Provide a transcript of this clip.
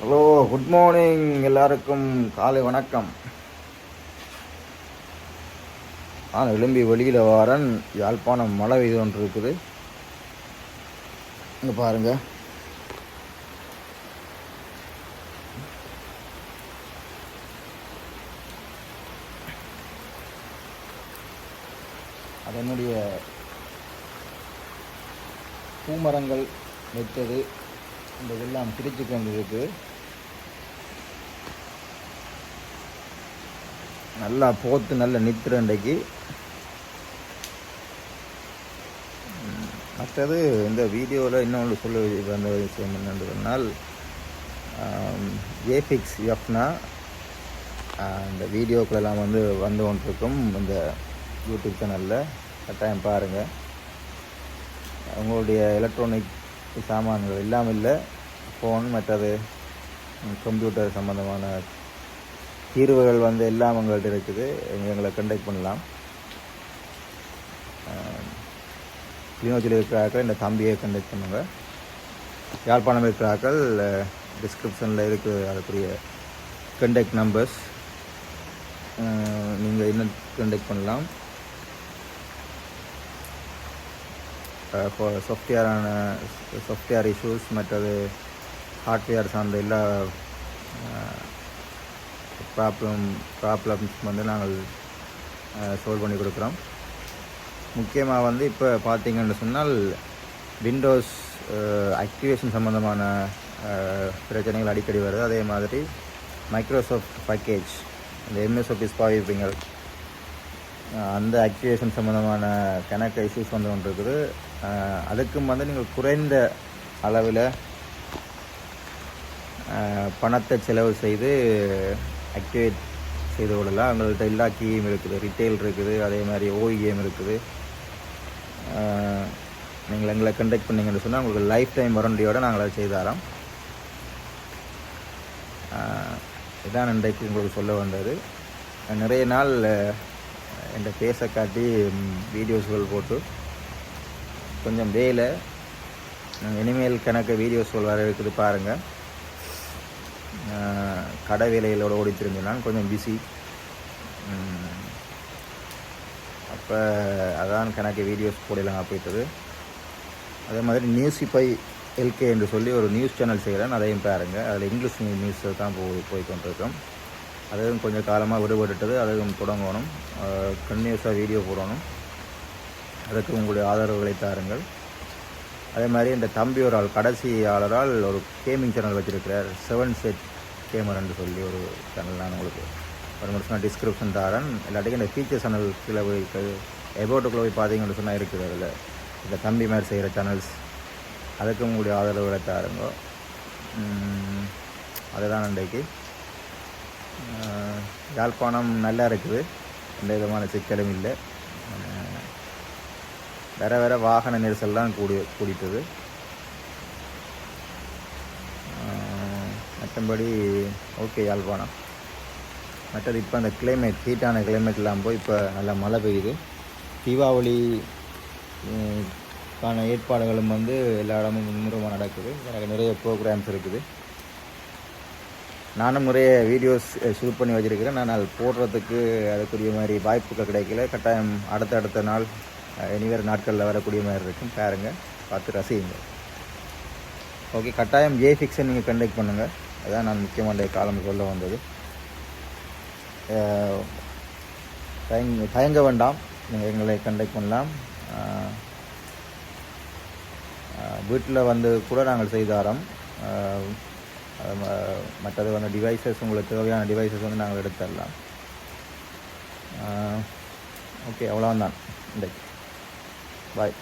Hello, good morning எல்லாருக்கும். காலை வணக்கம். நான் எழும்பி வெளியில் வாரன். யாழ்ப்பாணம் மழை பெய்து ஒன்று இருக்குது. இங்கே பாருங்க. அது என்னுடைய பூமரங்கள் வைத்தது இந்த எல்லாம் பிரித்து கொண்டு இருக்குது. நல்லா போத்து நல்ல நித்திர இன்றைக்கு. மற்றது இந்த வீடியோவில் இன்னொன்று சொல்ல வந்த விஷயம் என்னென்று சொன்னால், JFiX ஜஃப்னா இந்த வீடியோக்களெல்லாம் வந்து கொண்டிருக்கும் இந்த யூடியூப் சேனலில். கட்டாயம் பாருங்கள். உங்களுடைய எலக்ட்ரானிக் சாமான்கள் எல்லாம் இல்லை, ஃபோன் மற்றது கம்ப்யூட்டர் சம்மந்தமான தீர்வுகள் எல்லாம் உங்கள்கிட்ட இருக்குது. எங்களை கண்டெக்ட் பண்ணலாம். கிளிநொச்சியில் இருக்கிறார்கள் இந்த தம்பியை கண்டெக்ட் பண்ணுங்க. யாழ்ப்பாணம் இருக்கிறார்கள் டிஸ்கிரிப்ஷனில் இருக்குது அதுக்குரிய கண்டெக்ட் நம்பர்ஸ். நீங்கள் இன்னும் கண்டெக்ட் பண்ணலாம். சாஃப்ட்வேர் இஷ்யூஸ் மற்றது ஹார்ட்வேர் சார்ந்த எல்லா ப்ராப்ளம்ஸ் நாங்கள் சால்வ் பண்ணி கொடுக்குறோம். முக்கியமாக இப்போ பார்த்தீங்கன்னு சொன்னால் விண்டோஸ் ஆக்டிவேஷன் சம்மந்தமான பிரச்சனைகள் அடிக்கடி வருது. அதே மாதிரி மைக்ரோசாஃப்ட் பேக்கேஜ் இந்த MS ஆஃபீஸ் பாவிப்பீங்க, அந்த ஆக்டிவேஷன் சம்மந்தமான கணக்கு இஷ்யூஸ் கொண்டு இருக்குது. அதுக்கும் நீங்கள் குறைந்த அளவில் பணத்தை செலவு செய்து ஆக்டிவேட் செய்து கொள்ளலாம். எங்கள்கிட்ட எல்லா கீயும் இருக்குது. ரிட்டெயில் இருக்குது, அதே மாதிரி OEM இருக்குது. நீங்கள் எங்களை கண்டெக்ட் பண்ணிங்கன்னு சொன்னால் உங்களுக்கு லைஃப் டைம் வாரண்டியோடு நாங்கள் அதை செய்து தரோம். இதான் இன்றைக்கு உங்களுக்கு சொல்ல வந்தது. நிறைய நாள் என் ஃபேஸை காட்டி வீடியோஸ்கள் போட்டு கொஞ்சம் வேலை இனிமேல் கணக்கு வீடியோஸ்கள் வர இருக்குது பாருங்கள். கடை வேலைகளோடு ஓடித்திருந்தேன். நான் கொஞ்சம் பிஸி. அப்போ அதான் கணக்கு வீடியோஸ் போடலாம் போயிட்டது. அதே மாதிரி நியூஸிஃபை LK என்று சொல்லி ஒரு நியூஸ் சேனல் செய்கிறேன், அதையும் பாருங்கள். அதில் இங்கிலீஷ் நியூஸ் தான் போய்கொண்டிருக்கோம். அதுவும் கொஞ்சம் காலமாக விடுபட்டுட்டது. அதுவும் தொடங்கணும், கன்டினியூஸாக வீடியோ போடணும். அதுக்கு உங்களுடைய ஆதரவுகளை தாருங்கள். அதே மாதிரி இந்த தம்பி ஒரு ஆள் கடைசியாளரால் ஒரு கேமிங் சேனல் வச்சுருக்கிறார், 7 செட் கேமரான்னு சொல்லி ஒரு சேனல். நான் உங்களுக்கு ஒரு நிமிஷம் டிஸ்கிரிப்ஷன் தரேன். இல்லாட்டிக்கு இந்த ஃபீச்சர் சேனல் கீழே போய் எபோட்டுக்குள்ளே போய் பார்த்தீங்கன்னு சொன்னால் இருக்குது. அதில் இந்த தம்பி மாதிரி செய்கிற சேனல்ஸ். அதுக்கு உங்களுடைய ஆதரவுகளை தாருங்க. அதுதான் இன்றைக்கு. யாழ்ப்பாணம் நல்லா இருக்குது, எந்த விதமான சிக்கலும் இல்லை. வேறு வாகன நெரிசல்லாம் கூடிட்டது. மற்றபடி ஓகே யாழ்ப்பாணம். மற்றது இப்போ அந்த கிளைமேட் ஹீட்டான கிளைமேட்லாம் போய் இப்போ நல்லா மழை பெய்யுது. தீபாவளிக்கான ஏற்பாடுகளும் எல்லா இடமும் மும்முரமாக நடக்குது. எனக்கு நிறைய ப்ரோக்ராம்ஸ் இருக்குது. நானும் நிறைய வீடியோஸ் ஷூட் பண்ணி வச்சுருக்கிறேன். நான் அது போடுறதுக்கு அதுக்குரிய மாதிரி வாய்ப்புகள் கிடைக்கல. கட்டாயம் அடுத்த நாள் இனிவேறு நாட்களில் வரக்கூடிய மாதிரி இருக்கும். பாருங்கள், பார்த்து ரசிங்க. ஓகே, கட்டாயம் JFiX நீங்கள் கண்டெக்ட் பண்ணுங்கள். அதுதான் நான் முக்கியமான காலம் சொல்ல வந்தது. தயங்க வேண்டாம், நீங்கள் எங்களை கண்டெக்ட் பண்ணலாம். வீட்டில் கூட நாங்கள் செய்தாரோம். மற்றது டிவைசஸ், உங்களுக்கு தேவையான டிவைசஸ் நாங்கள் எடுத்துடலாம். ஓகே, அவ்வளோதான் இன்றைக்கு. Bye.